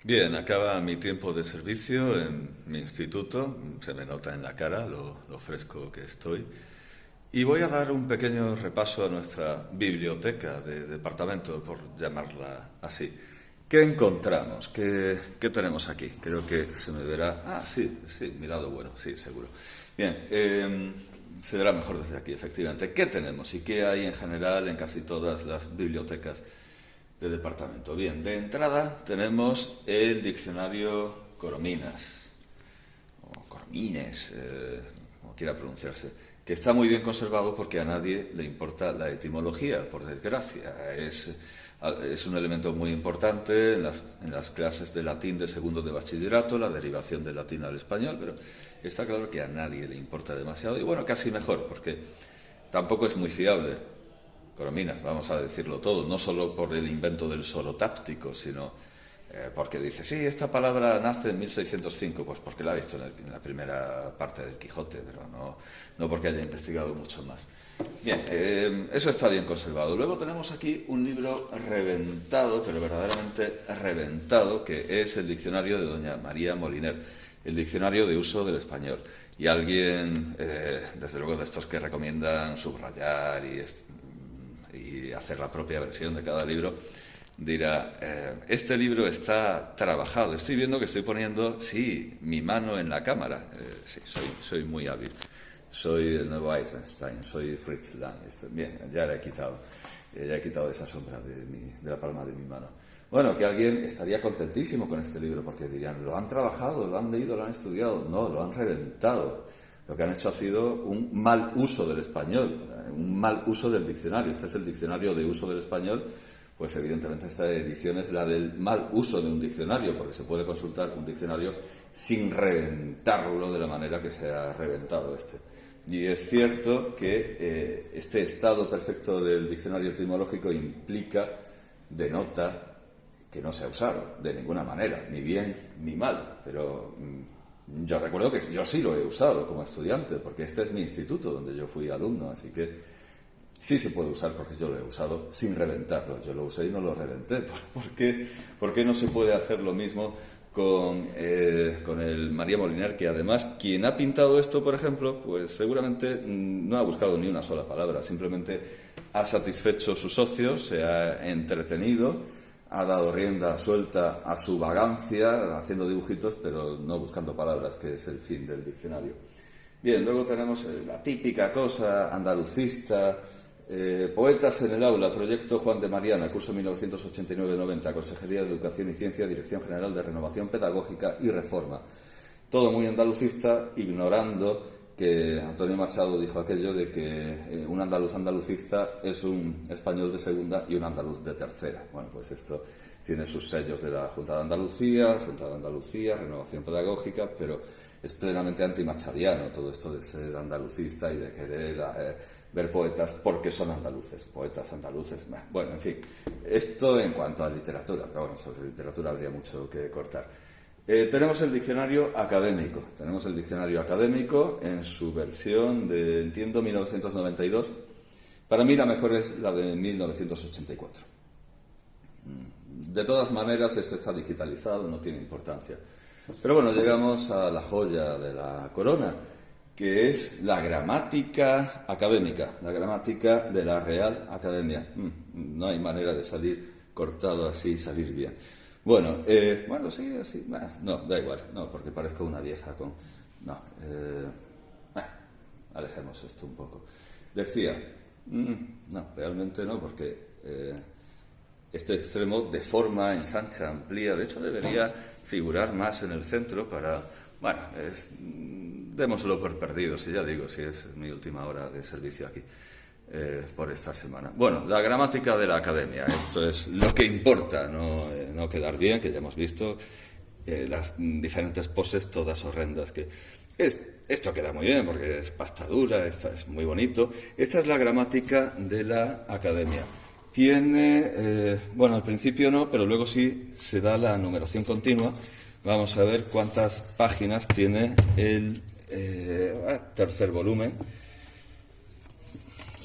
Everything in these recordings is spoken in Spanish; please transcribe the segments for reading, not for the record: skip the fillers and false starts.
Bien, acaba mi tiempo de servicio en mi instituto, se me nota en la cara lo fresco que estoy, y voy a dar un pequeño repaso a nuestra biblioteca de departamento, por llamarla así. ¿Qué encontramos? ¿Qué tenemos aquí? Creo que se me verá. Ah, sí, sí, mi lado bueno, sí, seguro. Bien, se verá mejor desde aquí, efectivamente. ¿Qué tenemos y qué hay en general en casi todas las bibliotecas de departamento? Bien, de entrada tenemos el diccionario Corominas, o Coromines, como quiera pronunciarse, que está muy bien conservado porque a nadie le importa la etimología, por desgracia. Es un elemento muy importante en las clases de latín de segundo de bachillerato, la derivación del latín al español, pero está claro que a nadie le importa demasiado. Y bueno, casi mejor, porque tampoco es muy fiable. Corominas, vamos a decirlo todo, no solo por el invento del solotáptico, sino porque dice, sí, esta palabra nace en 1605, pues porque la ha visto en la primera parte del Quijote, pero no porque haya investigado mucho más. Bien, eso está bien conservado. Luego tenemos aquí un libro reventado, pero verdaderamente reventado, que es el diccionario de doña María Moliner, el diccionario de uso del español. Y alguien, desde luego de estos que recomiendan subrayar y hacer la propia versión de cada libro, dirá, este libro está trabajado, estoy viendo que estoy poniendo, sí, mi mano en la cámara, sí, soy muy hábil, soy el nuevo Eisenstein, soy Fritz Lang, bien, ya he quitado esa sombra de la palma de mi mano. Bueno, que alguien estaría contentísimo con este libro, porque dirían, lo han trabajado, lo han leído, lo han estudiado. No, lo han reventado. Lo que han hecho ha sido un mal uso del español, un mal uso del diccionario. Este es el diccionario de uso del español, pues evidentemente esta edición es la del mal uso de un diccionario, porque se puede consultar un diccionario sin reventarlo de la manera que se ha reventado este. Y es cierto que este estado perfecto del diccionario etimológico denota que no se ha usado de ninguna manera, ni bien ni mal, pero yo recuerdo que yo sí lo he usado como estudiante, porque este es mi instituto donde yo fui alumno, así que sí se puede usar porque yo lo he usado sin reventarlo. Yo lo usé y no lo reventé. ¿Por qué no se puede hacer lo mismo con el María Moliner, que además quien ha pintado esto, por ejemplo, pues seguramente no ha buscado ni una sola palabra, simplemente ha satisfecho sus socios, se ha entretenido, ha dado rienda suelta a su vagancia haciendo dibujitos, pero no buscando palabras, que es el fin del diccionario. Bien, luego tenemos la típica cosa andalucista, poetas en el aula, proyecto Juan de Mariana, curso 1989-90, Consejería de Educación y Ciencia, Dirección General de Renovación Pedagógica y Reforma. Todo muy andalucista, ignorando que Antonio Machado dijo aquello de que un andaluz andalucista es un español de segunda y un andaluz de tercera. Bueno, pues esto tiene sus sellos de la Junta de Andalucía, Renovación Pedagógica, pero es plenamente antimachadiano todo esto de ser andalucista y de querer ver poetas porque son andaluces, poetas andaluces. Bueno, en fin, esto en cuanto a literatura, pero bueno, sobre literatura habría mucho que cortar. Tenemos el diccionario académico en su versión de, entiendo, 1992. Para mí la mejor es la de 1984. De todas maneras, esto está digitalizado, no tiene importancia. Pero bueno, llegamos a la joya de la corona, que es la gramática académica, la gramática de la Real Academia. No hay manera de salir cortado así y salir bien. Bueno, sí, así. No, da igual, no, porque parezco una vieja con. No, alejemos esto un poco. Decía, no, realmente no, porque este extremo deforma, ensancha, amplía. De hecho, debería figurar más en el centro para. Bueno, démoslo por perdido, si ya digo, si es mi última hora de servicio aquí. Por esta semana. Bueno, la gramática de la academia, esto es lo que importa, no quedar bien, que ya hemos visto las diferentes poses todas horrendas esto queda muy bien porque es pasta dura, esta es muy bonito. Esta es la gramática de la academia. Tiene, bueno, al principio no, pero luego sí se da la numeración continua. Vamos a ver cuántas páginas tiene el tercer volumen.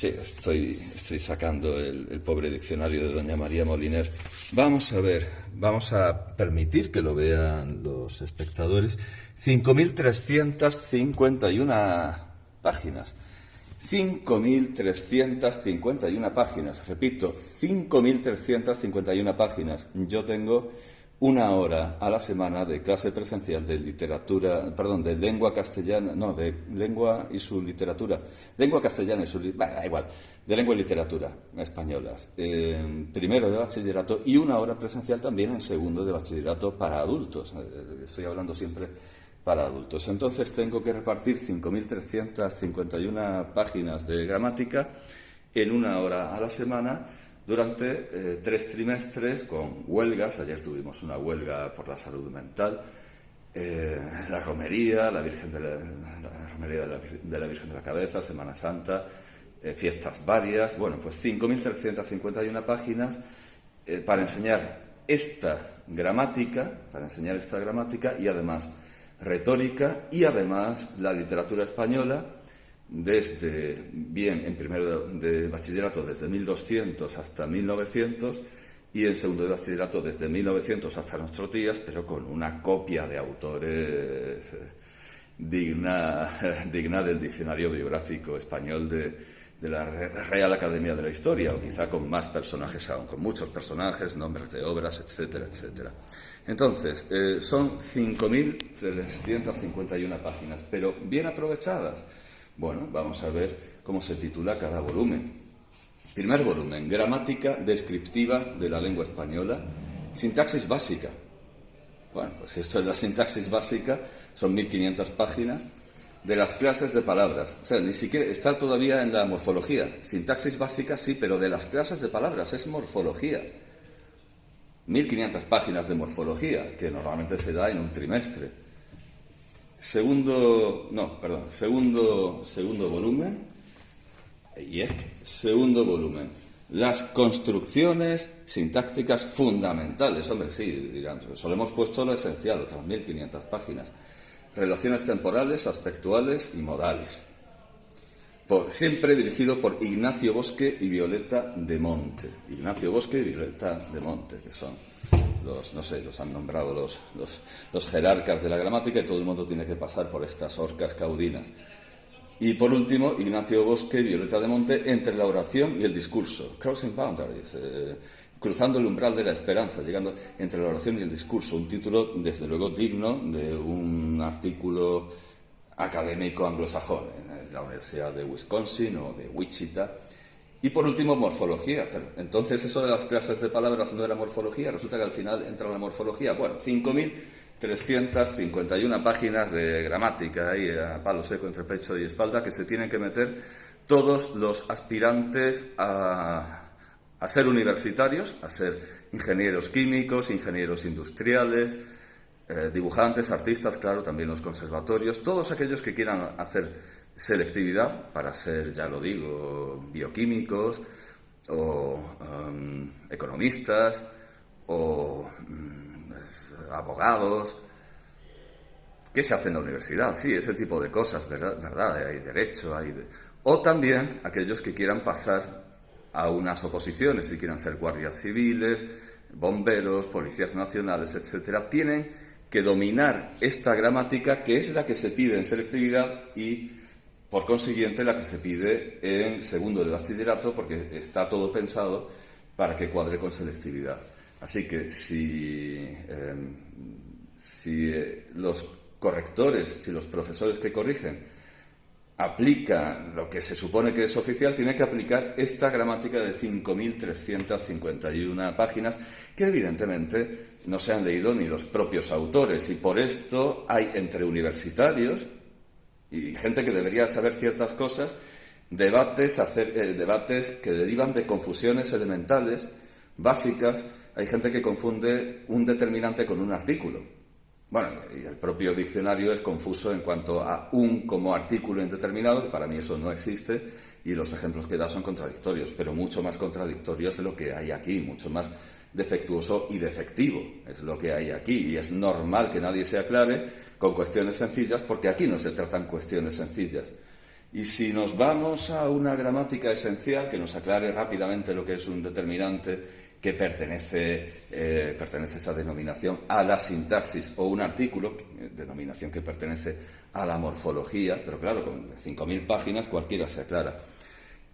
Sí, estoy sacando el pobre diccionario de doña María Moliner. Vamos a ver, vamos a permitir que lo vean los espectadores. 5.351 páginas. 5.351 páginas. Repito, 5.351 páginas. Yo tengo 1 hora a la semana de clase presencial de literatura, perdón, de lengua castellana, no, de lengua y su literatura, lengua castellana y su, da igual, de lengua y literatura españolas, primero de bachillerato y 1 hora presencial también en segundo de bachillerato para adultos, estoy hablando siempre para adultos. Entonces tengo que repartir 5.351 páginas de gramática en 1 hora a la semana, durante 3 trimestres con huelgas. Ayer tuvimos una huelga por la salud mental, la romería, la romería de la Virgen de la Cabeza, Semana Santa, fiestas varias. Bueno, pues 5.351 páginas para enseñar esta gramática, y además retórica y además la literatura española, desde, bien, en primero de bachillerato desde 1200 hasta 1900 y en segundo de bachillerato desde 1900 hasta nuestros días, pero con una copia de autores digna del diccionario biográfico español de la Real Academia de la Historia, o quizá con más personajes aún, con muchos personajes, nombres de obras, etcétera, etcétera. Entonces, son 5.351 páginas, pero bien aprovechadas. Bueno, vamos a ver cómo se titula cada volumen. Primer volumen, gramática descriptiva de la lengua española, sintaxis básica. Bueno, pues esto es la sintaxis básica, son 1.500 páginas, de las clases de palabras. O sea, ni siquiera está todavía en la morfología. Sintaxis básica sí, pero de las clases de palabras, es morfología. 1.500 páginas de morfología, que normalmente se da en un trimestre. Segundo volumen, segundo volumen, las construcciones sintácticas fundamentales. Hombre, sí, dirán, solo hemos puesto lo esencial, otras 1.500 páginas. Relaciones temporales, aspectuales y modales. Siempre dirigido por Ignacio Bosque y Violeta de Monte. Ignacio Bosque y Violeta de Monte, que son los han nombrado los jerarcas de la gramática, y todo el mundo tiene que pasar por estas orcas caudinas. Y por último, Ignacio Bosque y Violeta de Monte, entre la oración y el discurso. Crossing Boundaries, cruzando el umbral de la esperanza, llegando entre la oración y el discurso. Un título, desde luego, digno de un artículo académico anglosajón en la Universidad de Wisconsin o de Wichita. Y por último, morfología. Pero entonces eso de las clases de palabras no era morfología, resulta que al final entra la morfología. Bueno, 5.351 páginas de gramática ahí a palo seco entre pecho y espalda, que se tienen que meter todos los aspirantes a ser universitarios, a ser ingenieros químicos, ingenieros industriales, dibujantes, artistas, claro, también los conservatorios, todos aquellos que quieran hacer selectividad para ser, ya lo digo, bioquímicos o economistas o abogados. ¿Qué se hace en la universidad? Sí, ese tipo de cosas, ¿verdad? Hay derecho, o también aquellos que quieran pasar a unas oposiciones, si quieran ser guardias civiles, bomberos, policías nacionales, etcétera, tienen que dominar esta gramática, que es la que se pide en selectividad y, por consiguiente, la que se pide en segundo de bachillerato, porque está todo pensado para que cuadre con selectividad. Así que si los correctores, si los profesores que corrigen aplican lo que se supone que es oficial, tienen que aplicar esta gramática de 5.351 páginas, que evidentemente no se han leído ni los propios autores, y por esto hay entre universitarios y gente que debería saber ciertas cosas, debates que derivan de confusiones elementales, básicas. Hay gente que confunde un determinante con un artículo. Bueno, y el propio diccionario es confuso en cuanto a un como artículo indeterminado, que para mí eso no existe, y los ejemplos que da son contradictorios, pero mucho más contradictorios es lo que hay aquí, mucho más defectuoso y defectivo es lo que hay aquí, y es normal que nadie se aclare con cuestiones sencillas, porque aquí no se tratan cuestiones sencillas. Y si nos vamos a una gramática esencial que nos aclare rápidamente lo que es un determinante, que pertenece esa denominación a la sintaxis, o un artículo, denominación que pertenece a la morfología, pero claro, con 5.000 páginas cualquiera se aclara.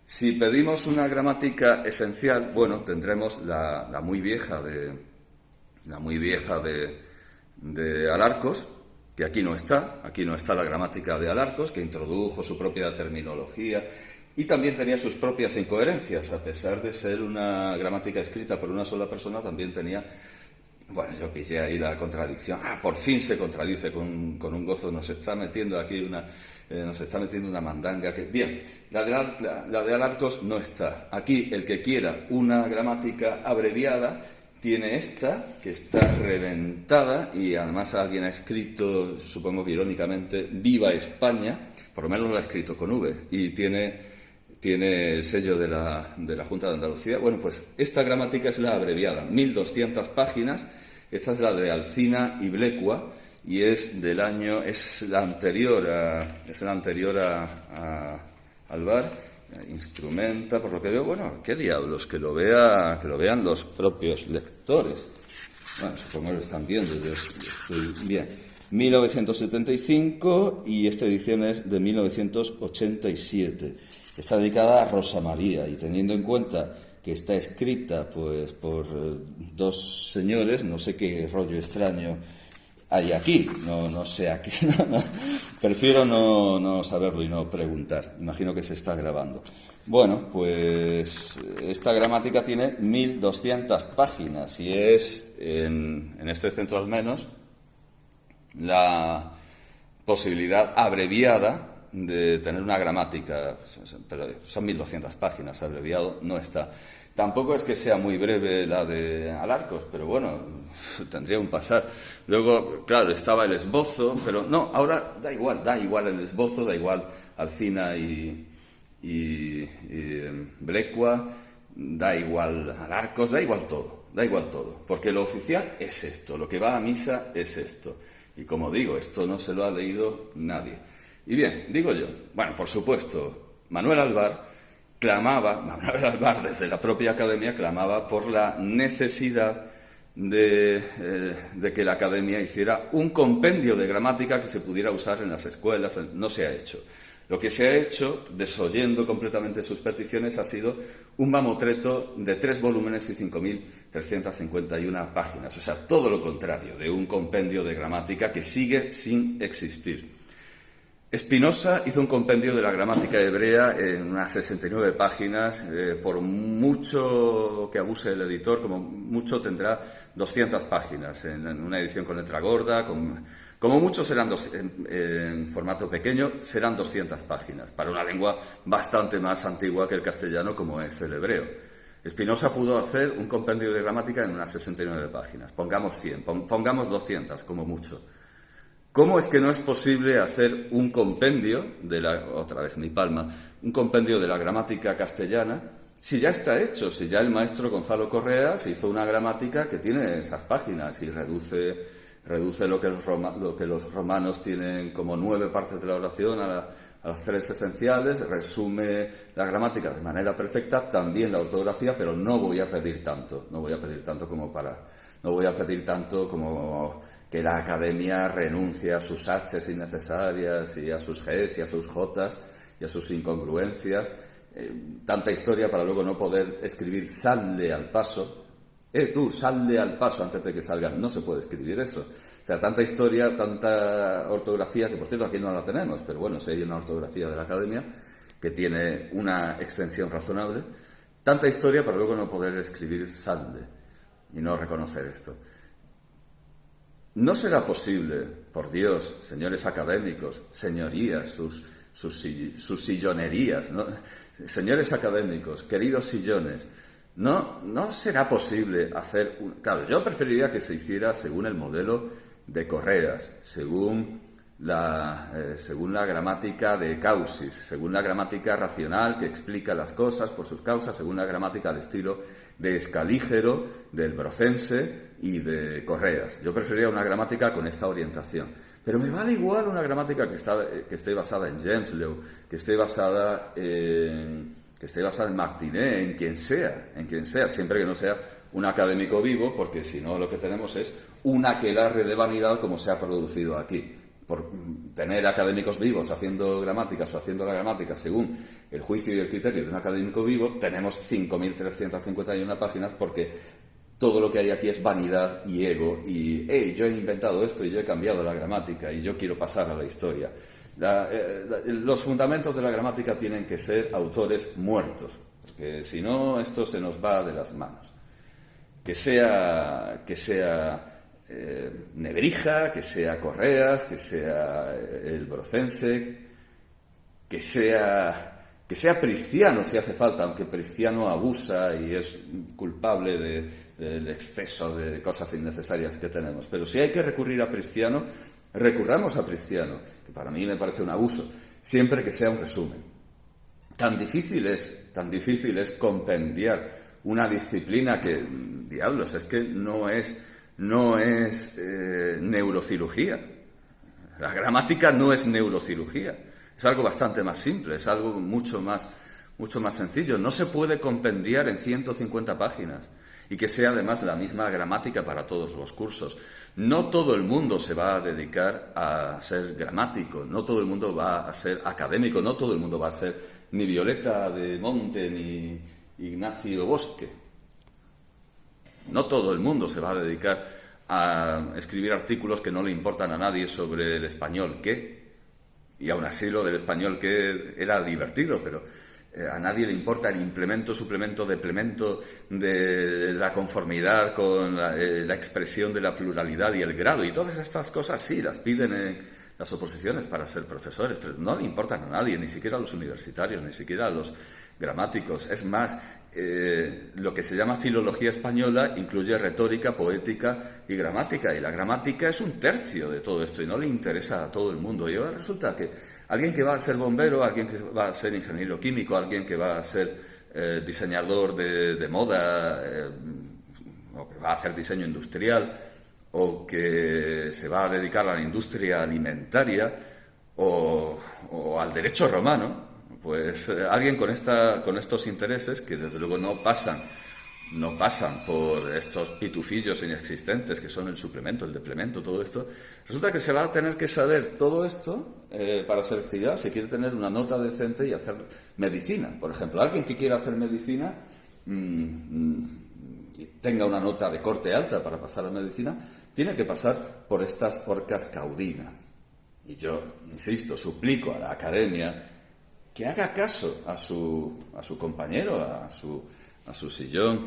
Si pedimos una gramática esencial, bueno, tendremos la muy vieja de Alarcos, que aquí no está la gramática de Alarcos, que introdujo su propia terminología y también tenía sus propias incoherencias, a pesar de ser una gramática escrita por una sola persona, también tenía, bueno, yo pillé ahí la contradicción, por fin se contradice con un gozo, nos está metiendo aquí una mandanga que, bien, la de Alarcos no está. Aquí el que quiera una gramática abreviada tiene esta, que está reventada, y además alguien ha escrito, supongo que irónicamente, Viva España, por lo menos lo ha escrito con V, y tiene el sello de la Junta de Andalucía. Bueno, pues esta gramática es la abreviada, 1.200 páginas, esta es la de Alsina y Blecua, y es la anterior a Alvar. Instrumenta, por lo que veo, bueno, qué diablos, que lo vean los propios lectores. Bueno, supongo que lo están viendo, yo estoy bien. 1975, y esta edición es de 1987. Está dedicada a Rosa María, y teniendo en cuenta que está escrita pues por dos señores, no sé qué rollo extraño hay aquí, no sé aquí, prefiero no saberlo y no preguntar, imagino que se está grabando. Bueno, pues esta gramática tiene 1.200 páginas y es, en este centro al menos, la posibilidad abreviada de tener una gramática, pero son 1.200 páginas, abreviado no está. Tampoco es que sea muy breve la de Alarcos, pero bueno, tendría un pasar. Luego, claro, estaba el esbozo, pero no, ahora da igual el esbozo, da igual Alsina y Blecua, da igual Alarcos, da igual todo, porque lo oficial es esto, lo que va a misa es esto. Y como digo, esto no se lo ha leído nadie. Y bien, digo yo, bueno, por supuesto, Manuel Alvar desde la propia academia clamaba por la necesidad de que la academia hiciera un compendio de gramática que se pudiera usar en las escuelas. No se ha hecho. Lo que se ha hecho, desoyendo completamente sus peticiones, ha sido un mamotreto de 3 volúmenes y 5.351 páginas. O sea, todo lo contrario de un compendio de gramática que sigue sin existir. Spinoza hizo un compendio de la gramática hebrea en unas 69 páginas, por mucho que abuse el editor, como mucho tendrá 200 páginas, en una edición con letra gorda, como mucho serán en formato pequeño, serán 200 páginas, para una lengua bastante más antigua que el castellano como es el hebreo. Spinoza pudo hacer un compendio de gramática en unas 69 páginas, pongamos 100, pongamos 200 como mucho. ¿Cómo es que no es posible hacer un compendio un compendio de la gramática castellana, si ya está hecho, si ya el maestro Gonzalo Correa se hizo una gramática que tiene esas páginas y reduce lo que los romanos tienen como 9 partes de la oración a las 3 esenciales, resume la gramática de manera perfecta, también la ortografía, pero no voy a pedir tanto como que la academia renuncie a sus H's innecesarias y a sus G's y a sus J's y a sus incongruencias. Tanta historia para luego no poder escribir salde al paso. Tú, salde al paso antes de que salgan. No se puede escribir eso. O sea, tanta historia, tanta ortografía, que por cierto aquí no la tenemos, pero bueno, si hay una ortografía de la academia que tiene una extensión razonable. Tanta historia para luego no poder escribir salde y no reconocer esto. No será posible, por Dios, señores académicos, señorías, sus sillonerías, ¿no? Señores académicos, queridos sillones, no será posible hacer... Claro, yo preferiría que se hiciera según el modelo de Correas, según según la gramática de Causis, según la gramática racional que explica las cosas por sus causas, según la gramática al estilo de Escalígero, del Brocense y de Correas. Yo preferiría una gramática con esta orientación. Pero me vale igual una gramática que esté basada en Gemslew, que esté basada en Martinet, en quien sea, siempre que no sea un académico vivo, porque si no lo que tenemos es un aquelarre de vanidad como se ha producido aquí. Por tener académicos vivos haciendo gramáticas o haciendo la gramática según el juicio y el criterio de un académico vivo, tenemos 5.351 páginas porque todo lo que hay aquí es vanidad y ego y hey, yo he inventado esto y yo he cambiado la gramática y yo quiero pasar a la historia. Los fundamentos de la gramática tienen que ser autores muertos, porque si no esto se nos va de las manos. Que sea Nebrija, que sea Correas, que sea el Brocense, que sea Prisciano si hace falta, aunque Prisciano abusa y es culpable del exceso de cosas innecesarias que tenemos. Pero si hay que recurrir a Prisciano, recurramos a Prisciano, que para mí me parece un abuso, siempre que sea un resumen. Tan difícil es compendiar una disciplina que, diablos, es que no es neurocirugía. La gramática no es neurocirugía. Es algo bastante más simple, es algo mucho más sencillo. No se puede compendiar en 150 páginas y que sea además la misma gramática para todos los cursos. No todo el mundo se va a dedicar a ser gramático, no todo el mundo va a ser académico, no todo el mundo va a ser ni Violeta de Monte ni Ignacio Bosque. No todo el mundo se va a dedicar a escribir artículos que no le importan a nadie sobre el español qué, y aún así lo del español qué era divertido, pero a nadie le importa el implemento, suplemento, deplemento de la conformidad con la expresión de la pluralidad y el grado, y todas estas cosas sí, las piden en las oposiciones para ser profesores, pero no le importan a nadie, ni siquiera a los universitarios, ni siquiera a los gramáticos. Es más, lo que se llama filología española incluye retórica, poética y gramática, y la gramática es un tercio de todo esto y no le interesa a todo el mundo. Y ahora resulta que alguien que va a ser bombero, alguien que va a ser ingeniero químico, alguien que va a ser diseñador de moda, o que va a hacer diseño industrial, o que se va a dedicar a la industria alimentaria o al derecho romano, pues alguien con estos intereses, que desde luego no pasan por estos pitufillos inexistentes que son el suplemento, el deplemento, todo esto, resulta que se va a tener que saber todo esto para selectividad si quiere tener una nota decente y hacer medicina. Por ejemplo, alguien que quiera hacer medicina y tenga una nota de corte alta para pasar a medicina, tiene que pasar por estas horcas caudinas. Y yo, insisto, suplico a la academia que haga caso a su compañero, a su sillón,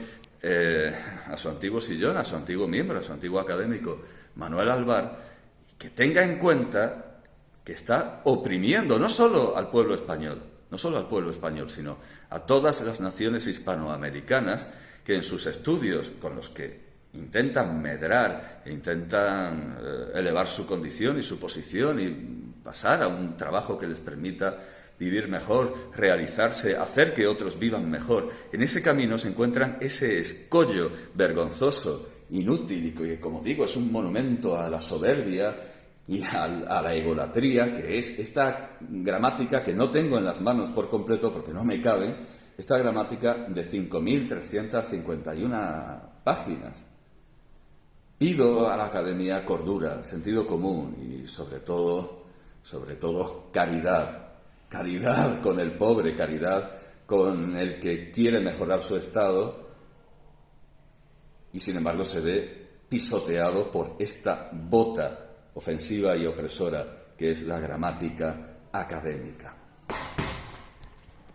a su antiguo sillón, a su antiguo miembro, a su antiguo académico, Manuel Alvar, que tenga en cuenta que está oprimiendo no solo al pueblo español, sino a todas las naciones hispanoamericanas que en sus estudios, con los que intentan medrar, intentan elevar su condición y su posición y pasar a un trabajo que les permita vivir mejor, realizarse, hacer que otros vivan mejor. En ese camino se encuentran ese escollo vergonzoso, inútil y que, como digo, es un monumento a la soberbia y a la egolatría, que es esta gramática que no tengo en las manos por completo porque no me caben, esta gramática de 5.351 páginas. Pido a la academia cordura, sentido común y sobre todo caridad. Caridad con el pobre, caridad con el que quiere mejorar su estado y sin embargo se ve pisoteado por esta bota ofensiva y opresora que es la gramática académica.